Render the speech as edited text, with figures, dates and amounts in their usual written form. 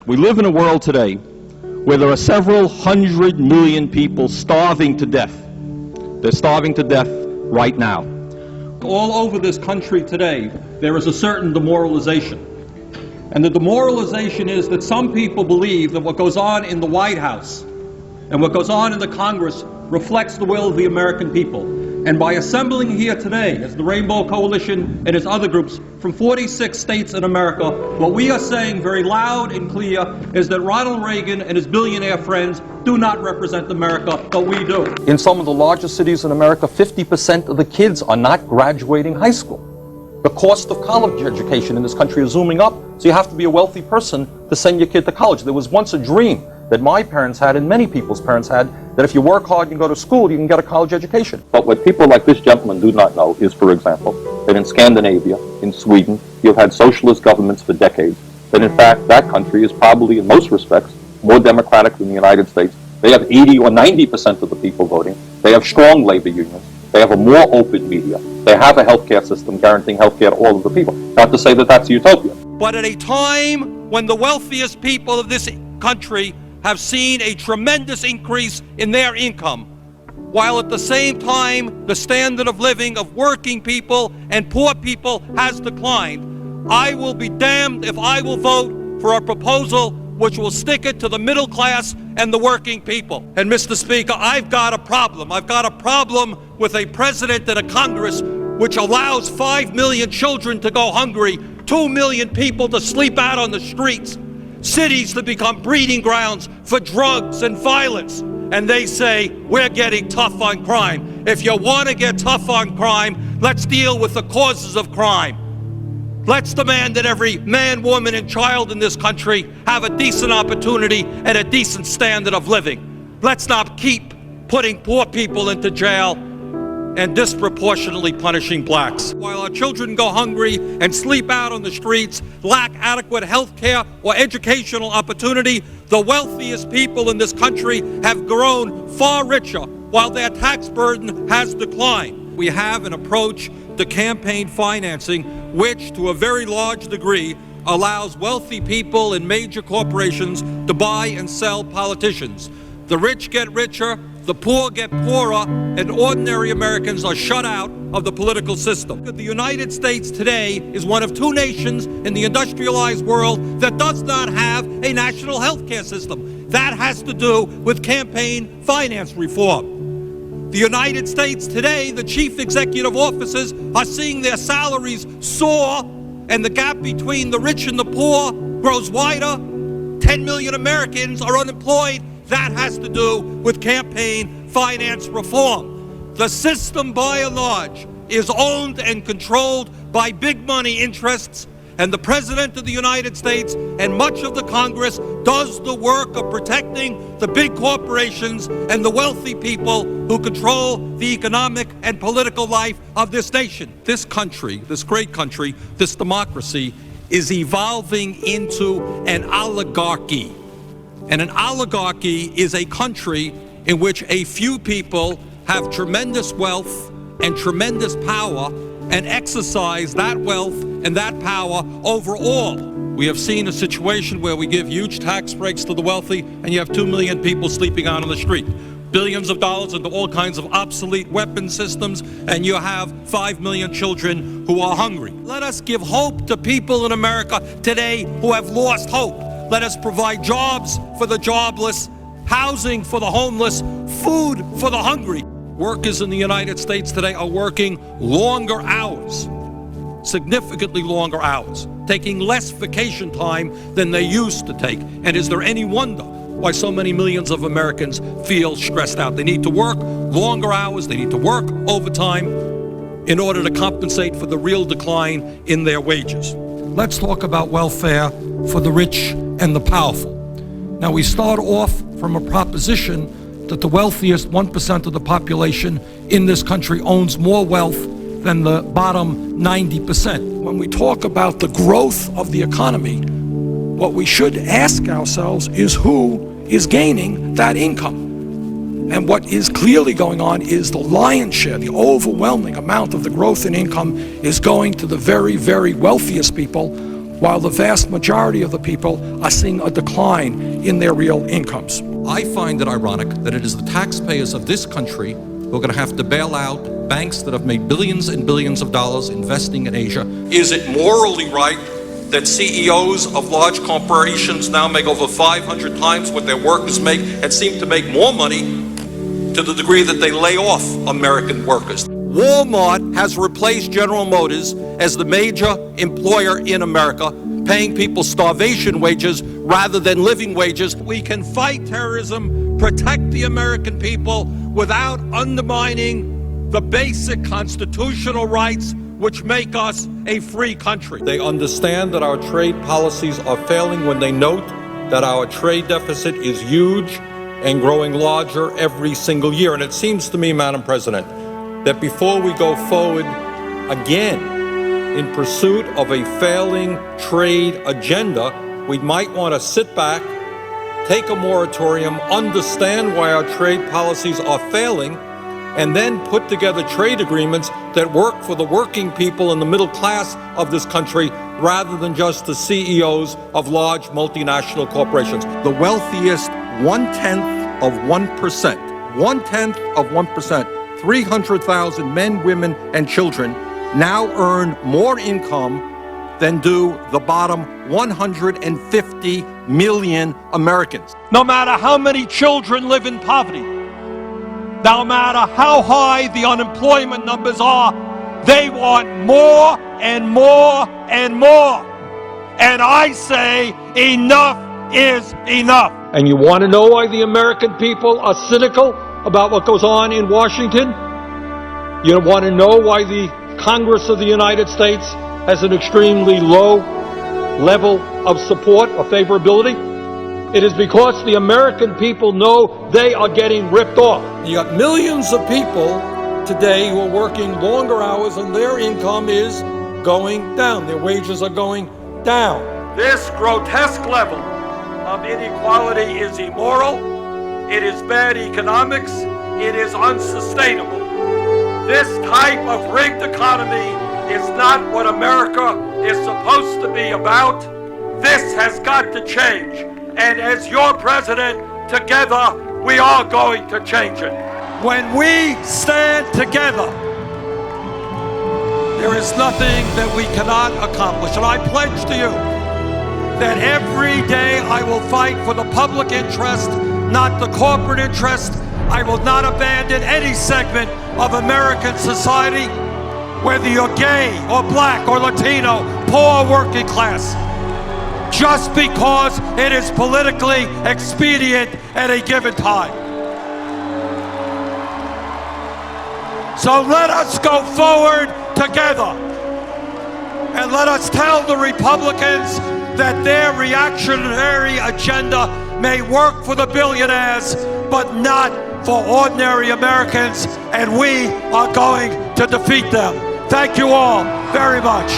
We live in a world today where there are several 100 million people starving to death. They're starving to death right now. All over this country today, there is a certain demoralization. And the demoralization is that some people believe that what goes on in the White House and what goes on in the Congress reflects the will of the American people. And by assembling here today as the Rainbow Coalition and its other groups from 46 states in America, what we are saying very loud and clear is that Ronald Reagan and his billionaire friends do not represent America, but we do. In some of the largest cities in America, 50% of the kids are not graduating high school. The cost of college education in this country is zooming up, so you have to be a wealthy person to send your kid to college. There was once a dream that my parents had and many people's parents had, that if you work hard and go to school, you can get a college education. But what people like this gentleman do not know is, for example, that in Scandinavia, in Sweden, you've had socialist governments for decades, that in fact that country is probably in most respects more democratic than the United States. They have 80 or 90% of the people voting. They have strong labor unions. They have a more open media. They have a healthcare system guaranteeing healthcare to all of the people. Not to say that that's utopia. But at a time when the wealthiest people of this country have seen a tremendous increase in their income, while at the same time the standard of living of working people and poor people has declined, I will be damned if I will vote for a proposal which will stick it to the middle class and the working people. And Mr. Speaker, I've got a problem. I've got a problem with a president and a Congress which allows 5 million children to go hungry, 2 million people to sleep out on the streets, cities to become breeding grounds for drugs and violence. And they say, we're getting tough on crime. If you want to get tough on crime, let's deal with the causes of crime. Let's demand that every man, woman, and child in this country have a decent opportunity and a decent standard of living. Let's not keep putting poor people into jail and disproportionately punishing blacks. While our children go hungry and sleep out on the streets, lack adequate health care or educational opportunity, the wealthiest people in this country have grown far richer while their tax burden has declined. We have an approach to campaign financing which, to a very large degree, allows wealthy people and major corporations to buy and sell politicians. The rich get richer, the poor get poorer, and ordinary Americans are shut out of the political system. The United States today is one of 2 nations in the industrialized world that does not have a national health care system. That has to do with campaign finance reform. The United States today, the chief executive officers are seeing their salaries soar, and the gap between the rich and the poor grows wider. 10 million Americans are unemployed. That has to do with campaign finance reform. The system, by and large, is owned and controlled by big money interests, and the President of the United States and much of the Congress does the work of protecting the big corporations and the wealthy people who control the economic and political life of this nation. This country, this great country, this democracy, is evolving into an oligarchy. And an oligarchy is a country in which a few people have tremendous wealth and tremendous power and exercise that wealth and that power over all. We have seen a situation where we give huge tax breaks to the wealthy and you have 2 million people sleeping out on the street. Billions of dollars into all kinds of obsolete weapon systems, and you have 5 million children who are hungry. Let us give hope to people in America today who have lost hope. Let us provide jobs for the jobless, housing for the homeless, food for the hungry. Workers in the United States today are working longer hours, significantly longer hours, taking less vacation time than they used to take. And is there any wonder why so many millions of Americans feel stressed out? They need to work longer hours, they need to work overtime in order to compensate for the real decline in their wages. Let's talk about welfare for the rich and the powerful. Now, we start off from a proposition that the wealthiest 1% of the population in this country owns more wealth than the bottom 90%. When we talk about the growth of the economy, what we should ask ourselves is who is gaining that income. And what is clearly going on is the lion's share, the overwhelming amount of the growth in income is going to the very, very wealthiest people, while the vast majority of the people are seeing a decline in their real incomes. I find it ironic that it is the taxpayers of this country who are going to have to bail out banks that have made billions and billions of dollars investing in Asia. Is it morally right that CEOs of large corporations now make over 500 times what their workers make and seem to make more money to the degree that they lay off American workers? Walmart has replaced General Motors as the major employer in America, paying people starvation wages rather than living wages. We can fight terrorism, protect the American people without undermining the basic constitutional rights which make us a free country. They understand that our trade policies are failing when they note that our trade deficit is huge and growing larger every single year. And it seems to me, Madam President, that before we go forward again in pursuit of a failing trade agenda, we might want to sit back, take a moratorium, understand why our trade policies are failing, and then put together trade agreements that work for the working people and the middle class of this country rather than just the CEOs of large multinational corporations. The wealthiest 1/10 of 1%, 1/10 of 1%, 300,000 men, women, and children now earn more income than do the bottom 150 million Americans. No matter how many children live in poverty, no matter how high the unemployment numbers are, they want more and more and more. And I say enough is enough. And you want to know why the American people are cynical about what goes on in Washington? You want to know why the Congress of the United States has an extremely low level of support or favorability? It is because the American people know they are getting ripped off. You got millions of people today who are working longer hours and their income is going down. Their wages are going down. This grotesque level of inequality is immoral, it is bad economics, it is unsustainable. This type of rigged economy is not what America is supposed to be about. This has got to change. And as your president, together, we are going to change it. When we stand together, there is nothing that we cannot accomplish. And I pledge to you that every day I will fight for the public interest, not the corporate interest. I will not abandon any segment of American society, whether you're gay or black or Latino, poor or working class, just because it is politically expedient at a given time. So let us go forward together and let us tell the Republicans that their reactionary agenda may work for the billionaires, but not for ordinary Americans, and we are going to defeat them. Thank you all very much.